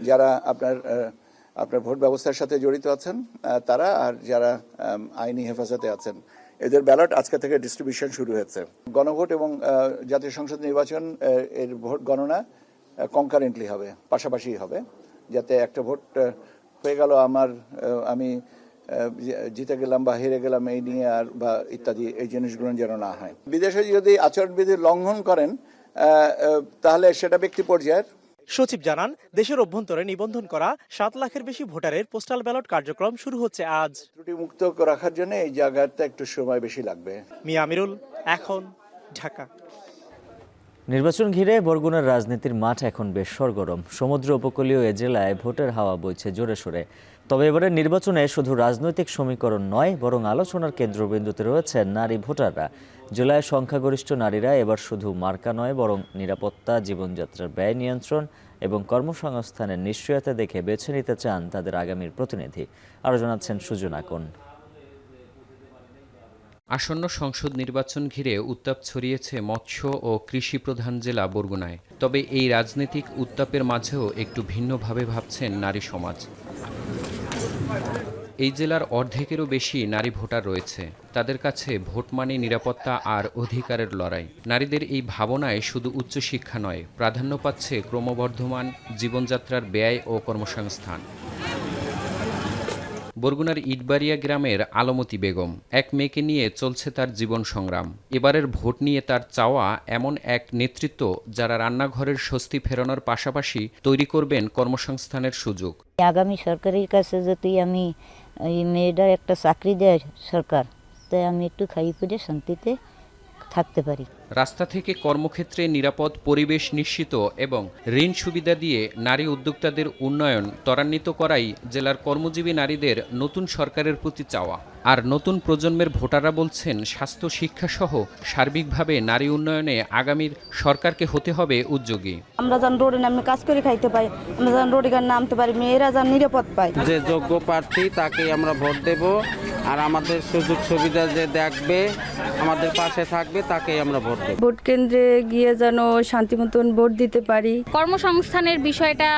যারা আপনার ভোট ব্যবস্থার সাথে জড়িত আছেন তারা, আর যারা আইনি হেফাজতে আছেন, এদের ব্যালট আজকে থেকে ডিস্ট্রিবিউশন শুরু হয়েছে। গণভোট এবং জাতীয় সংসদ নির্বাচন এর ভোট গণনা কনকারেন্টলি হবে, পাশাপাশি হবে, যাতে একটা ভোট হয়ে গেল আমি জিতে গেলাম বা হেরে গেলাম এই নিয়ে আর বা ইত্যাদি এই জিনিসগুলো যেন না হয়। বিদেশে যদি আচরণবিধি লঙ্ঘন করেন তাহলে সেটা ব্যক্তি পর্যায়ের। সচিব জানান, দেশের অভ্যন্তরে নিবন্ধন করা 7 লাখের বেশি ভোটারের পোস্টাল ব্যালট কার্যক্রম শুরু হচ্ছে আজ। ত্রুটিমুক্ত রাখার জন্য এই জায়গাটা একটু সময় বেশি লাগবে। মিয়া আমিরুল, এখন, ঢাকা। নির্বাচন ঘিরে বরগুনার রাজনীতির মাঠ এখন বেশ সরগরম। সমুদ্র উপকূলীয় এ জেলায় ভোটের হাওয়া বইছে জোরে সোরে। তবে এবারের নির্বাচনে শুধু রাজনৈতিক সমীকরণ নয়, বরং আলোচনার কেন্দ্রবিন্দুতে রয়েছে নারী ভোটাররা। জেলায় সংখ্যাগরিষ্ঠ নারীরা এবার শুধু মার্কা নয়, বরং নিরাপত্তা, জীবনযাত্রার ব্যয় নিয়ন্ত্রণ এবং কর্মসংস্থানের নিশ্চয়তা দেখে বেছে নিতে চান তাদের আগামীর প্রতিনিধি। আরও জানাচ্ছেন সুজন আকন। আসন্ন সংসদ নির্বাচন ঘিরে উত্তাপ ছড়িয়েছে মৎস্য ও কৃষি প্রধান জেলা বরগুনায়। তবে এই রাজনৈতিক উত্তাপের মাঝেও একটু ভিন্নভাবে ভাবছেন নারী সমাজ। এই জেলার অর্ধেকেরও বেশি নারী ভোটার রয়েছে। তাদের কাছে ভোট মানে নিরাপত্তা আর অধিকারের লড়াই। নারীদের এই ভাবনায় শুধু উচ্চশিক্ষা নয়, প্রাধান্য পাচ্ছে ক্রমবর্ধমান জীবনযাত্রার ব্যয় ও কর্মসংস্থান। বরগুনার ইটবাড়িয়া গ্রামের আলমতি বেগম এক মেয়েকে নিয়ে চলছে তার জীবন সংগ্রাম। এবারের ভোট নিয়ে তার চাওয়া এমন এক নেতৃত্ব যারা রান্নাঘরের স্বস্তি ফেরানোর পাশাপাশি তৈরি করবেন কর্মসংস্থানের সুযোগ। আগামী সরকারের কাছে যদি আমি এই মেয়েটার একটা চাকরি দেয় সরকার, তাই আমি একটু খাই পড়ে শান্তিতে থাকতে পারি। রাস্তা থেকে কর্মক্ষেত্রে নিরাপদ পরিবেশ নিশ্চিত এবং ঋণ সুবিধা দিয়ে নারী উদ্যোক্তাদের উন্নয়ন ত্বরান্বিত করাই জেলার কর্মজীবী নারীদের নতুন সরকারের প্রতি চাওয়া। আর নতুন প্রজন্মের ভোটাররা বলছেন, স্বাস্থ্য, শিক্ষা সহ সার্বিকভাবে নারী উন্নয়নে আগামীর সরকারকে হতে হবে উদ্যোগী। আমরা যেন রোডে নামে কাজ করে খাইতে পাই, আমরা যেন রোডে নামতে পারি, মেয়েরা যেন নিরাপদ পায়। যে যোগ্য প্রার্থী তাকে আমরা ভোট দেব, আর আমাদের সুযোগ সুবিধা যে দেখবে, আমাদের পাশে থাকবে, তাকেই আমরা ভোট দেব। ভোট কেন্দ্রে গিয়ে যেন শান্তি মতন ভোট দিতে পারি। কর্মসংস্থানের বিষয়টা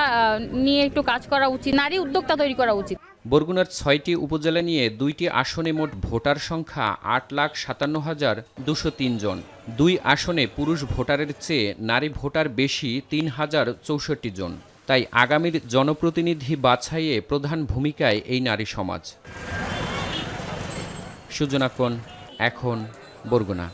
নিয়ে একটু কাজ করা উচিত, নারী উদ্যোক্তা তৈরি করা উচিত। বরগুনার 6টি উপজেলা নিয়ে 2টি আসনে মোট ভোটার সংখ্যা 8,57,203 জন। 2 আসনে পুরুষ ভোটারের চেয়ে নারী ভোটার বেশি 3,064 জন। তাই আগামীর জনপ্রতিনিধি বাছাইয়ে প্রধান ভূমিকায় এই নারী সমাজ। সুজন আকন, এখন, বরগুনা।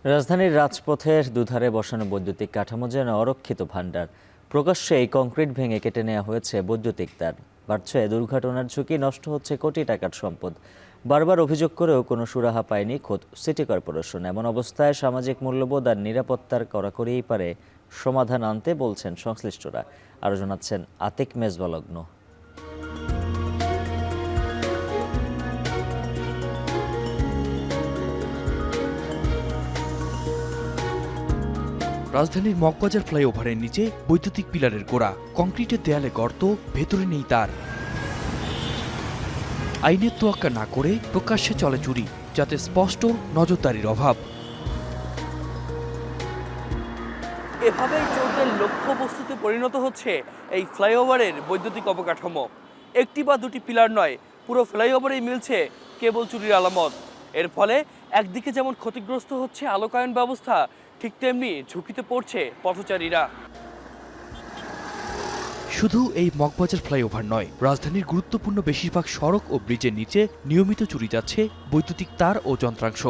রাজধানীর রাজপথের দুধারে বসানো বৈদ্যুতিক কাঠামো যেন অরক্ষিত ভাণ্ডার। প্রকাশ্যে এই কংক্রিট ভেঙে কেটে নেওয়া হয়েছে বৈদ্যুতিক তার। বাড়ছে দুর্ঘটনার ঝুঁকি, নষ্ট হচ্ছে কোটি টাকার সম্পদ। বারবার অভিযোগ করেও কোনো সুরাহা পায়নি খোদ সিটি কর্পোরেশন। এমন অবস্থায় সামাজিক মূল্যবোধ আর নিরাপত্তার কড়াকড়িই পারে সমাধান আনতে বলছেন সংশ্লিষ্টরা। আরও জানাচ্ছেন আতিক মেজবালগ্ন। রাজধানীর মগবাজার ফ্লাইওভারের নিচে বৈদ্যুতিক পিলারের গোড়া, কংক্রিটের দেয়ালে গর্ত, ভেতরে নেই তার। আইনের তোয়াক্কা না করে প্রকাশ্যে চলে চুরি, যাতে স্পষ্ট নজরদারির অভাব। এভাবেই চলতে লক্ষ্যবস্তুতে পরিণত হচ্ছে এই ফ্লাইওভারের বৈদ্যুতিক অবকাঠামো। একটি বা দুটি পিলার নয়, পুরো ফ্লাইওভারেই মিলছে কেবল চুরির আলামত। এর ফলে একদিকে যেমন ক্ষতিগ্রস্ত হচ্ছে আলোকায়ন ব্যবস্থা, ঠিক তেমনি ঝুঁকিতে পড়ছে পথচারীরা। শুধু এই মগবাজার ফ্লাইওভার নয়, রাজধানীর গুরুত্বপূর্ণ বেশিরভাগ সড়ক ও ব্রিজের নিচে নিয়মিত চুরি যাচ্ছে বৈদ্যুতিক তার ও যন্ত্রাংশ।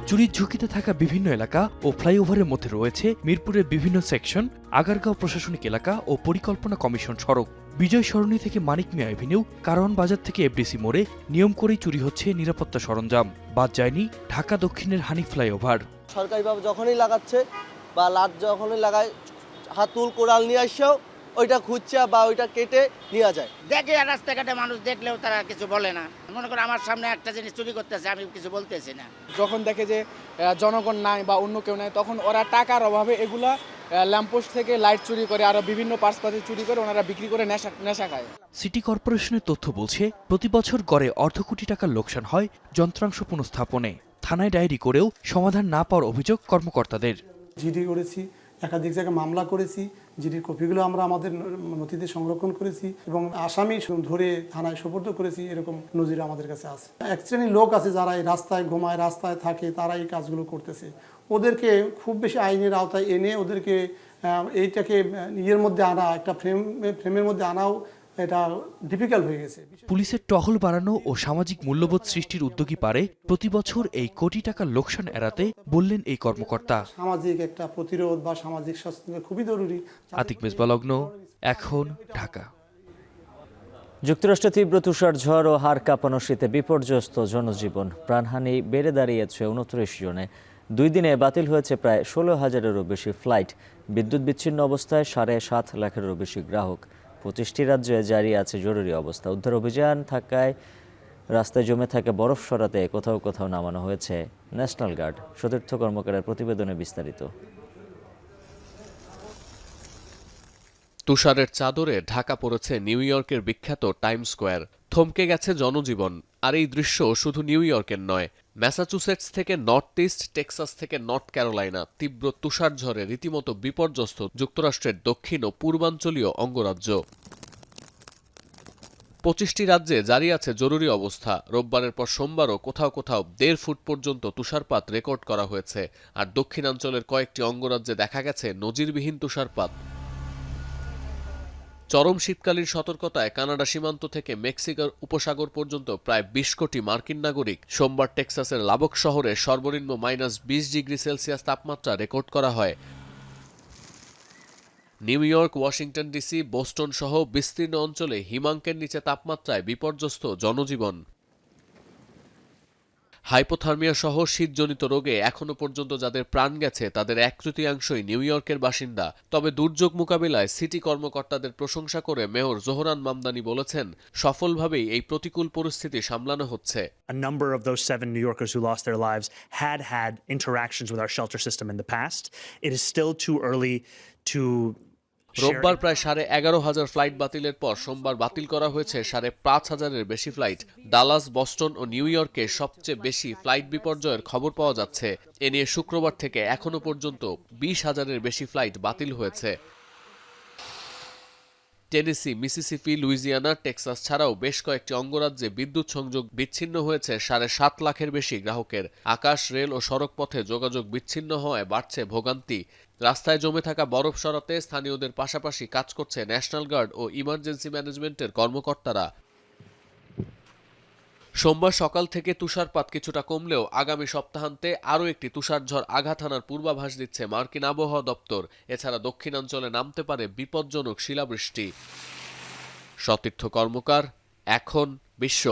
চুরির ঝুঁকিতে থাকা বিভিন্ন এলাকা ও ফ্লাইওভারের মধ্যে রয়েছে মিরপুরের বিভিন্ন সেকশন, আগারগাঁও প্রশাসনিক এলাকা ও পরিকল্পনা কমিশন সড়ক। বিজয় সরণি থেকে মানিক মিয়া এভিনিউ, কারওয়ান বাজার থেকে এফডিসি মোড়ে নিয়ম করেই চুরি হচ্ছে নিরাপত্তা সরঞ্জাম। বাদ যায়নি ঢাকা দক্ষিণের হানিফ ফ্লাইওভার। সরকারিভাবে যখনই লাগাচ্ছে বা লাট যখনই লাগায়, হাতুল কোড়াল নিয়ে আসছেও ওইটা খুঁজছে বা ওইটা কেটে নিয়ে যায়। দেখে রাস্তাঘাটে মানুষ দেখলেও তারা কিছু বলে না। মনে করো আমার সামনে একটা জিনিস চুরি করতেছে, আমি কিছু বলতেছি না। যখন দেখে যে জনগণ নাই বা অন্য কেউ নাই, তখন ওরা টাকার অভাবে এগুলা ল্যাম্পপোস্ট থেকে লাইট চুরি করে, আরো বিভিন্ন পার্সপাতি চুরি করে ওনারা বিক্রি করে নেশা খায়। সিটি কর্পোরেশনের তথ্য বলছে, প্রতি বছর গড়ে অর্ধ কোটি টাকার লোকসান হয় যন্ত্রাংশ পুনঃস্থাপনে। থানায় ডায়েরি করেও সমাধান না পাওয়ার অভিযোগ কর্মকর্তাদের। জিডি করেছি, একাধিক জায়গায় মামলা করেছি, জিডির কপিগুলো আমরা আমাদের নথিতে সংরক্ষণ করেছি এবং আসামি ধরে থানায় সোপর্দ করেছি। এরকম নজির আমাদের কাছে আছে। এক শ্রেণীর লোক আছে যারা এই রাস্তায় ঘুমায়, রাস্তায় থাকে, তারা এই কাজগুলো করতেছে। ওদেরকে খুব বেশি আইনের আওতায় এনে ওদেরকে এইটাকে ইয়ের মধ্যে আনা, একটা ফ্রেমের মধ্যে আনাও এটা ডিফিকাল্ট হয়ে গেছে। পুলিশের টহল বাড়ানো ও সামাজিক মূল্যবোধ সৃষ্টির উদ্যোগী পারে প্রতি বছর এই কোটি টাকার লোকসান এড়াতে, বললেন এই কর্মকর্তা। সামাজিক একটা প্রতিরোধ বা সামাজিক সচেতনতা খুবই জরুরি। আতিক মেজবালগ্ন, এখন, ঢাকা। যুক্তরাষ্ট্রে তীব্র তুষার ঝড় ও হাড় কাঁপানো শীতে বিপর্যস্ত জনজীবন। প্রাণহানি বেড়ে দাঁড়িয়েছে 29 জনে। 2 দিনে বাতিল হয়েছে প্রায় 16,000-এরও বেশি ফ্লাইট। বিদ্যুৎ বিচ্ছিন্ন অবস্থায় 7.5 লাখেরও বেশি গ্রাহক। 25টি রাজ্যে জারি আছে জরুরি অবস্থা। উদ্ধার অভিযান থাকায় রাস্তায় জমে থাকে বরফ সরাতে কোথাও কোথাও নামানো হয়েছে ন্যাশনাল গার্ড। সতীর্থ কর্মকারের প্রতিবেদনে বিস্তারিত। তুষারের চাদরে ঢাকা পড়েছে নিউ ইয়র্কের বিখ্যাত টাইম স্কোয়ার। থমকে গেছে জনজীবন। আর এই দৃশ্য শুধু নিউ ইয়র্কের নয়, ম্যাসাচুসেটস থেকে নর্থ ইস্ট, টেক্সাস থেকে নর্থ ক্যারোলাইনা তীব্র তুষার ঝড়ে রীতিমতো বিপর্যস্ত যুক্তরাষ্ট্রের দক্ষিণ ও পূর্বাঞ্চলীয় অঙ্গরাজ্য। 25টি রাজ্যে জারি আছে জরুরি অবস্থা। রোববারের পর সোমবারও কোথাও কোথাও 1.5 ফুট পর্যন্ত তুষারপাত রেকর্ড করা হয়েছে। আর দক্ষিণাঞ্চলের কয়েকটি অঙ্গরাজ্যে দেখা গেছে নজিরবিহীন তুষারপাত। চরম শীতকালীন সতর্কতায় কানাডা সীমান্ত থেকে মেক্সিকোর উপসাগর পর্যন্ত প্রায় 20 কোটি মার্কিন নাগরিক। সোমবার টেক্সাসের লাবক শহরে সর্বনিম্ন -20 ডিগ্রি সেলসিয়াস তাপমাত্রা রেকর্ড করা হয়। New York, Washington DC, Boston সহ বিস্তীর্ণ অঞ্চলে হিমাঙ্কের নিচে তাপমাত্রায় বিপর্যস্ত জনজীবন। হাইপোথার্মিয়া সহ শীতজনিত রোগে এখনো পর্যন্ত যাদের প্রাণ গেছে তাদের 1/3 নিউ ইয়র্কের বাসিন্দা। তবে দুর্যোগ মোকাবিলায় সিটি কর্মকর্তাদের প্রশংসা করে মেয়র জোহরান মামদানি বলেছেন, সফলভাবেই এই প্রতিকূল পরিস্থিতি সামলানো হচ্ছে। A number of those 7 New Yorkers who lost their lives had interactions with our shelter system in the past. It is still too early to রোববার প্রায় 11,500 ফ্লাইট বাতিলের পর সোমবার বাতিল করা হয়েছে 5,500-এর বেশি ফ্লাইট। ডালাস, বস্টন ও নিউ ইয়র্কে সবচেয়ে বেশি ফ্লাইট বিপর্যয়ের খবর পাওয়া যাচ্ছে। এ নিয়ে শুক্রবার থেকে এখনো পর্যন্ত 20,000-এর বেশি ফ্লাইট বাতিল হয়েছে। টেনেসি, মিসিসিপি, লুইজিয়ানা, টেক্সাস ছাড়াও বেশ কয়েকটি অঙ্গরাজ্যে বিদ্যুৎ সংযোগ বিচ্ছিন্ন হয়েছে 7.5 লাখের বেশি গ্রাহকের। আকাশ, রেল ও সড়ক পথে যোগাযোগ বিচ্ছিন্ন হওয়ায় বাড়ছে ভোগান্তি। রাস্তায় জমে থাকা বরফ সরাতে স্থানীয়দের পাশাপাশি কাজ করছে ন্যাশনাল গার্ড ও ইমার্জেন্সি ম্যানেজমেন্টের কর্মকর্তারা। সোমবার সকাল থেকে তুষারপাত কিছুটা কমলেও আগামী সপ্তাহান্তে আরও একটি তুষারঝড় আঘাত হানার পূর্বাভাস দিচ্ছে মার্কিন আবহাওয়া দপ্তর। এছাড়া দক্ষিণাঞ্চলে নামতে পারে বিপজ্জনক শিলাবৃষ্টি। সতীর্থ কর্মকার, এখন, বিশ্ব।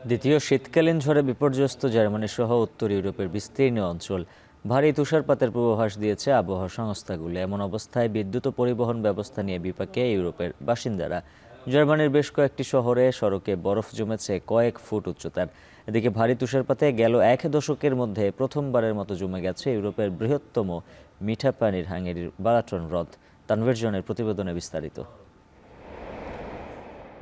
দ্বিতীয় শীতকালীন ঝড়ে বিপর্যস্ত জার্মানি সহ উত্তর ইউরোপের বিস্তীর্ণ অঞ্চল। ভারী তুষারপাতের পূর্বাভাস দিয়েছে আবহাওয়া সংস্থাগুলো। এমন অবস্থায় বিদ্যুৎ ও পরিবহন ব্যবস্থা নিয়ে বিপাকে ইউরোপের বাসিন্দারা। জার্মানির বেশ কয়েকটি শহরে সড়কে বরফ জমেছে কয়েক ফুট উচ্চতার। এদিকে ভারী তুষারপাতে গেল 1 দশকের মধ্যে প্রথমবারের মতো জমে গেছে ইউরোপের বৃহত্তম মিঠা পানির হাঙ্গেরির বালাটন হ্রদ। তানভীর জনের প্রতিবেদনে বিস্তারিত।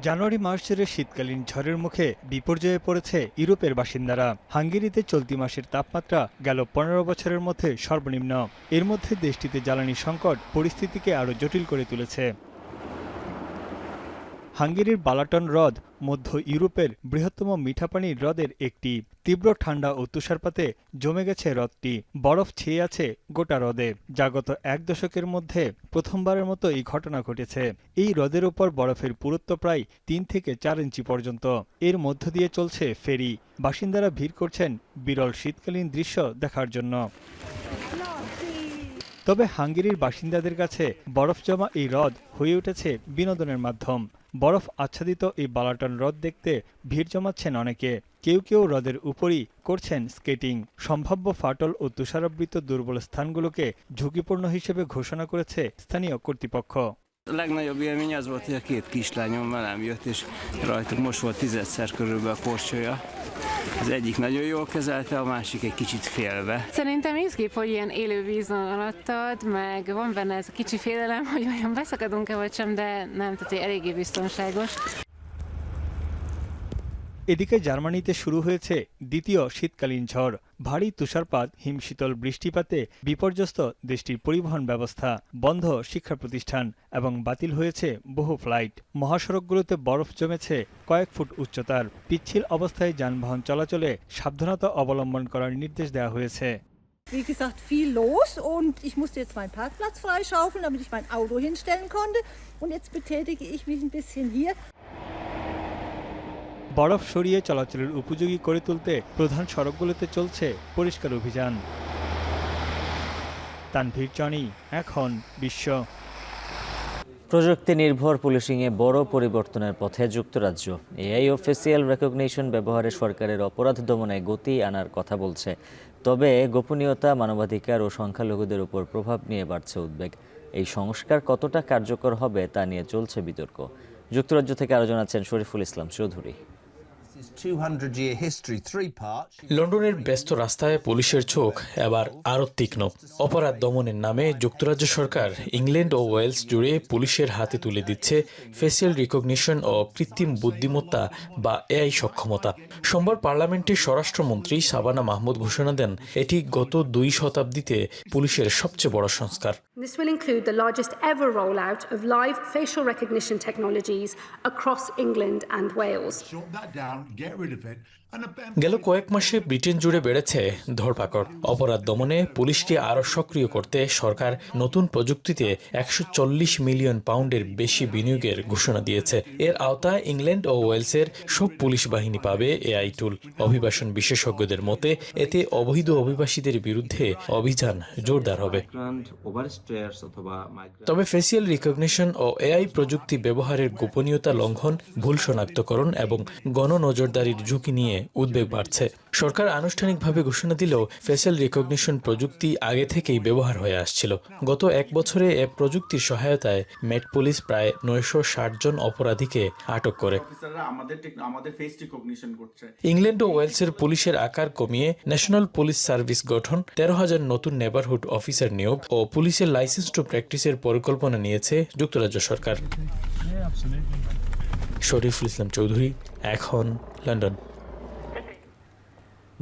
জানুয়ারি মাস জুড়ে শীতকালীন ঝড়ের মুখে বিপর্যয়ে পড়েছে ইউরোপের বাসিন্দারা। হাঙ্গেরিতে চলতি মাসের তাপমাত্রা গেল 15 বছরের মধ্যে সর্বনিম্ন। এর মধ্যে দেশটিতে জ্বালানি সংকট পরিস্থিতিকে আরও জটিল করে তুলেছে। হাঙ্গেরির বালাটন হ্রদ মধ্য ইউরোপের বৃহত্তম মিঠাপানির হ্রদের একটি। তীব্র ঠান্ডা ও তুষারপাতে জমে গেছে হ্রদটি, বরফ ছেয়ে আছে গোটা হ্রদে। যা গত 1 দশকের মধ্যে প্রথমবারের মতো এই ঘটনা ঘটেছে। এই হ্রদের ওপর বরফের পুরুত্ব প্রায় 3 থেকে 4 ইঞ্চি পর্যন্ত। এর মধ্য দিয়ে চলছে ফেরি। বাসিন্দারা ভিড় করছেন বিরল শীতকালীন দৃশ্য দেখার জন্য। তবে হাঙ্গেরির বাসিন্দাদের কাছে বরফ জমা এই হ্রদ হয়ে উঠেছে বিনোদনের মাধ্যম। বরফ আচ্ছাদিত এই বালাটন হ্রদ দেখতে ভিড় জমাচ্ছেন অনেকে। কেউ কেউ হ্রদের উপরই করছেন স্কেটিং। সম্ভাব্য ফাটল ও তুষারাবৃত দুর্বল স্থানগুলোকে ঝুঁকিপূর্ণ হিসেবে ঘোষণা করেছে স্থানীয় কর্তৃপক্ষ। A legnagyobb élmény az volt, hogy a 2 kislányom velem jött, és rajtuk most volt 10-szer körülbelül a korcsolya. Az egyik nagyon jól kezelte, a másik egy kicsit félve. Szerintem izgép, hogy ilyen élő vízon alattad, meg van benne ez a kicsi félelem, hogy olyan beszakadunk-e vagy sem, de nem, tehát eléggé biztonságos. এদিকে জার্মানিতে শুরু হয়েছে দ্বিতীয় শীতকালীন ঝড়। ভারী তুষারপাত, হিমশীতল বৃষ্টিপাতে বিপর্যস্ত দেশটির পরিবহন ব্যবস্থা, বন্ধ শিক্ষা প্রতিষ্ঠান এবং বাতিল হয়েছে বহু ফ্লাইট। মহাসড়কগুলোতে বরফ জমেছে কয়েক ফুট উচ্চতার। পিচ্ছিল অবস্থায় যানবাহন চলাচলে সাবধানতা অবলম্বন করার নির্দেশ দেওয়া হয়েছে। Wie gesagt, viel los und ich musste jetzt meinen Parkplatz freischaufeln, damit ich mein Auto hinstellen konnte. Und jetzt betätige ich mich ein bisschen hier. বরফ সরিয়ে চলাচলের উপযোগী করে তুলতে প্রধান সড়কগুলোতে চলছে পরিষ্কার অভিযান। তানভীর জনি, এখন বিশ্ব। প্রযুক্তি নির্ভর পুলিশিংয়ে বড় পরিবর্তনের পথে যুক্তরাজ্য। এআই ও ফেসিয়াল রেকগনিশন ব্যবহারে সরকারের অপরাধ দমনে গতি আনার কথা বলছে। তবে গোপনীয়তা, মানবাধিকার ও সংখ্যালঘুদের উপর প্রভাব নিয়ে বাড়ছে উদ্বেগ। এই সংস্কার কতটা কার্যকর হবে তা নিয়ে চলছে বিতর্ক। যুক্তরাজ্য থেকে আরো জানাচ্ছেন শরীফুল ইসলাম চৌধুরী। লন্ডনের ব্যস্ত রাস্তায় পুলিশের চোখ এবার আরও তীক্ষ্ণ। অপরাধ দমনের নামে যুক্তরাজ্য সরকার ইংল্যান্ড ও ওয়েলস জুড়ে পুলিশের হাতে তুলে দিচ্ছে ফেসিয়াল রিকগনিশন ও কৃত্রিম বুদ্ধিমত্তা বা এআই সক্ষমতা। সোমবার পার্লামেন্টের স্বরাষ্ট্রমন্ত্রী শাবানা মাহমুদ ঘোষণা দেন, এটি গত 2 শতাব্দীতে পুলিশের সবচেয়ে বড় সংস্কার। This will include the largest ever rollout of live facial recognition technologies across England and Wales. গেল কয়েক মাসে ব্রিটেন জুড়ে বেড়েছে ধরপাকড়। অপরাধ দমনে পুলিশকে আরও সক্রিয় করতে সরকার নতুন প্রযুক্তিতে 140 মিলিয়ন পাউন্ডের বেশি বিনিয়োগের ঘোষণা দিয়েছে। এর আওতায় ইংল্যান্ড ও ওয়েলসের সব পুলিশ বাহিনী পাবে এআই টুল। অভিবাসন বিশেষজ্ঞদের মতে এতে অবৈধ অভিবাসীদের বিরুদ্ধে অভিযান জোরদার হবে। তবে ফেসিয়াল রিকগনিশন ও এআই প্রযুক্তি ব্যবহারের গোপনীয়তা লঙ্ঘন, ভুল শনাক্তকরণ এবং গণনজরদারির ঝুঁকি নিয়ে উদ্বেগ বাড়ছে। সরকার আনুষ্ঠানিকভাবে ঘোষণা দিলেও ফেসিয়াল রিকগনিশন প্রযুক্তি আগে থেকেই ব্যবহার হয়ে আসছিল। গত 1 বছরে এ প্রযুক্তির সহায়তায় মেট পুলিশ প্রায় 960 জন অপরাধীকে আটক করে। ইংল্যান্ড ও ওয়েলসের পুলিশের আকার কমিয়ে ন্যাশনাল পুলিশ সার্ভিস গঠন, 13,000 নতুন নেবারহুড অফিসার নিয়োগ ও পুলিশের লাইসেন্স টু প্র্যাকটিসের পরিকল্পনা নিয়েছে যুক্তরাজ্য সরকার। শরীফুল ইসলাম চৌধুরী, এখন লন্ডন।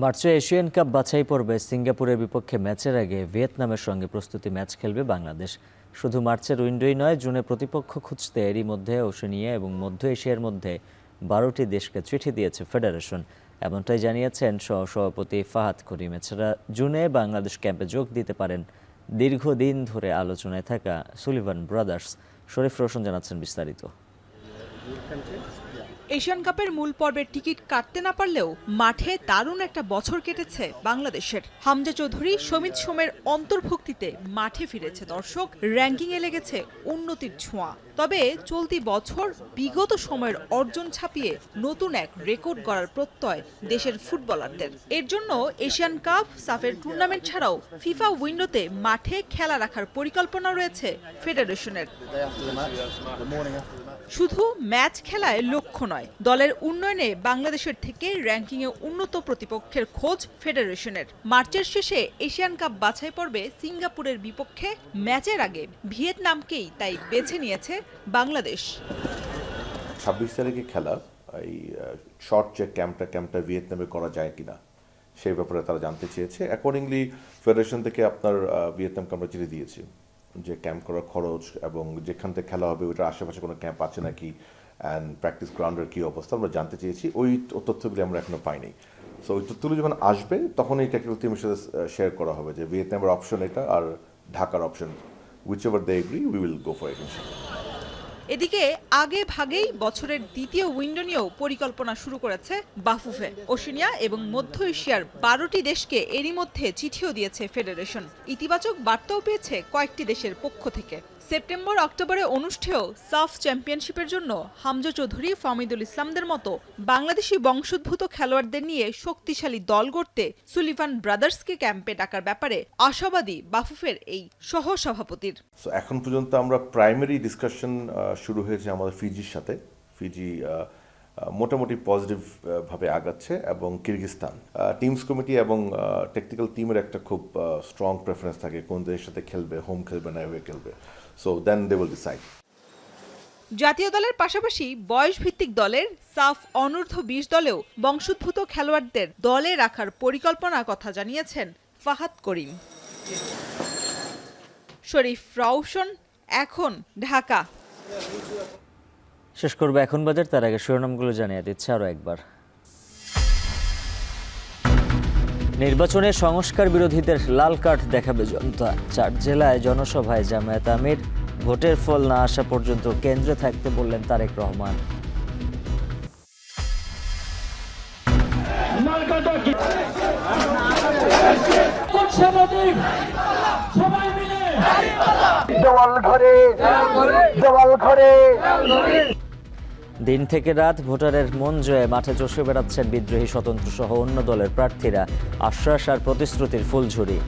মার্চে এশিয়ান কাপ বাছাই পর্বে সিঙ্গাপুরের বিপক্ষে ম্যাচের আগে ভিয়েতনামের সঙ্গে প্রস্তুতি ম্যাচ খেলবে বাংলাদেশ। শুধু মার্চের উইন্ডোই নয়, জুনে প্রতিপক্ষ খুঁজতে এরই মধ্যে ওশেনিয়া এবং মধ্য এশিয়ার মধ্যে 12টি দেশকে চিঠি দিয়েছে ফেডারেশন। এমনটাই জানিয়েছেন সহসভাপতি ফাহাদ করিম। এছাড়া জুনে বাংলাদেশ ক্যাম্পে যোগ দিতে পারেন দীর্ঘদিন ধরে আলোচনায় থাকা সুলিভান ব্রাদার্স। শরীফ রোশন জানাচ্ছেন বিস্তারিত। এশিয়ান কাপের মূল পর্বের টিকিট কাটতে না পারলেও মাঠে দারুণ একটা বছর কেটেছে বাংলাদেশের। হামজা চৌধুরী, সমিত সোমের অন্তর্ভুক্তিতে মাঠে ফিরেছে দর্শক, র্যাঙ্কিংয়ে লেগেছে উন্নতির ছোঁয়া। তবে চলতি বছর বিগত সময়ের অর্জন ছাপিয়ে নতুন এক রেকর্ড গড়ার প্রত্যয় দেশের ফুটবলারদের। এর জন্য এশিয়ান কাপ, সাফের টুর্নামেন্ট ছাড়াও ফিফা উইন্ডোতে মাঠে খেলা রাখার পরিকল্পনা রয়েছে ফেডারেশনের। শুধু ম্যাচ খেলায় লক্ষ্য নয়, দলের উন্নয়নে বাংলাদেশের থেকে র্যাঙ্কিংয়ে উন্নত প্রতিপক্ষের খোঁজ ফেডারেশনের। মার্চের শেষে এশিয়ান কাপ বাছাই পর্বে সিঙ্গাপুরের বিপক্ষে ম্যাচের আগে ভিয়েতনামকেই তাই বেছে নিয়েছে বাংলাদেশ। 26 তারিখে খেলা এই শর্ট যে ক্যাম্পটা ভিয়েতনামে করা যায় কিনা সেই ব্যাপারে তারা জানতে চেয়েছে। অ্যাকর্ডিংলি ফেডারেশন থেকে আপনার ভিয়েতনামকে আমরা চিঠি দিয়েছি যে ক্যাম্প করার খরচ এবং যেখান থেকে খেলা হবে ওইটার আশেপাশে কোনো ক্যাম্প আছে নাকি অ্যান্ড প্র্যাকটিস গ্রাউন্ডের কী অবস্থা আমরা জানতে চেয়েছি। ওই তথ্যগুলি আমরা এখনো পাইনি। সো ওই তথ্যগুলো যখন আসবে তখন এই টেকনিক্যাল টিমের সাথে শেয়ার করা হবে যে ভিয়েতনামের অপশন এটা আর ঢাকার option, whichever they agree we will go for it. এদিকে আগে ভাগেই বছরের দ্বিতীয় উইন্ডো নিয়েও পরিকল্পনা শুরু করেছে বাফুফে। ওশেনিয়া এবং মধ্য এশিয়ার 12টি দেশকে এরই মধ্যে চিঠিও দিয়েছে ফেডারেশন। ইতিবাচক বার্তাও পেয়েছে কয়েকটি দেশের পক্ষ থেকে। সেপ্টেম্বর অক্টোবরে অনুষ্ঠেয় সাফ চ্যাম্পিয়নশিপের জন্য হামজা চৌধুরী, ফামিদুল ইসলামদের মতো বাংলাদেশি বংশোদ্ভূত খেলোয়াড়দের নিয়ে শক্তিশালী দল গড়তে সুলিভান ব্রাদার্সকে ক্যাম্পে ডাকার ব্যাপারে আশাবাদী বাফুফের এই সহ-সভাপতির। এখন পর্যন্ত আমরা প্রাইমারি ডিসকাশন শুরু হয়েছে আমাদের ফিজির সাথে। ফিজি মোটামুটি পজিটিভ ভাবে আগাচ্ছে এবং কিরগিজস্তান টিমস কমিটি এবং টেকনিক্যাল টিমের একটা খুব স্ট্রং প্রেফারেন্স থাকে কোন দেশের সাথে খেলবে, হোম খেলবে না অ্যাওয়ে খেলবে। So then they will decide. জাতীয় দলের পাশাপাশি বয়সভিত্তিক দলের সাফ অনূর্ধ্ব 20 দলেও বংশোদ্ভূত খেলোয়াড়দের দলে রাখার পরিকল্পনার কথা জানিয়েছেন ফাহাদ করিম। শরীফ রওশন, এখন, ঢাকা। শেষ করবো এখন বাজার, তার আগে শিরোনামগুলো জানিয়ে দিচ্ছে আরও একবার। নির্বাচনে সংস্কার বিরোধীদের লাল কার্ড দেখাবে জনতা। 4 জেলায় জনসভায় জামায়াত আমির। ভোটের ফল না আসা পর্যন্ত কেন্দ্রে থাকতে বললেন তারেক রহমান। দিন থেকে রাত ভোটারের মন জয়ে মাঠে চষে বেড়াচ্ছেন বিদ্রোহী স্বতন্ত্র সহ অন্য দলের প্রার্থীরা। আশ্বাস আর প্রতিশ্রুতির ফুলঝুরি।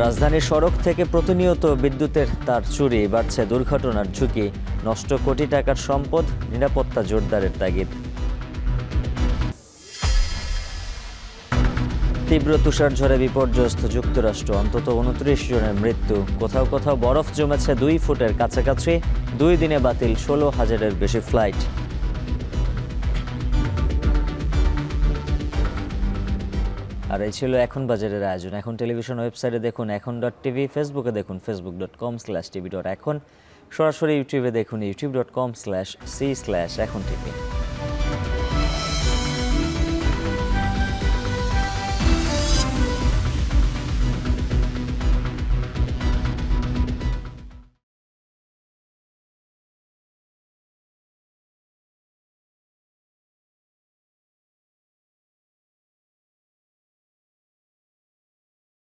রাজধানীর সড়ক থেকে প্রতিনিয়ত বিদ্যুতের তার চুরি, বাড়ছে দুর্ঘটনার ঝুঁকি। নষ্ট কোটি টাকার সম্পদ, নিরাপত্তা জোরদারের তাগিদ। তীব্র তুষারঝড়ে বিপর্যস্ত যুক্তরাষ্ট্র, অন্তত 29 জনের মৃত্যু। কোথাও কোথাও বরফ জমেছে 2 ফুটের কাছাকাছি। 2 দিনে বাতিল 16,000-এর বেশি ফ্লাইট। আর এই ছিল এখন বাজারের আয়োজন। এখন টেলিভিশন ওয়েবসাইটে দেখুন এখন.tv, ফেসবুকে দেখুন facebook.com/tv.এখন, সরাসরি ইউটিউবে দেখুন youtube.com/c/echontv।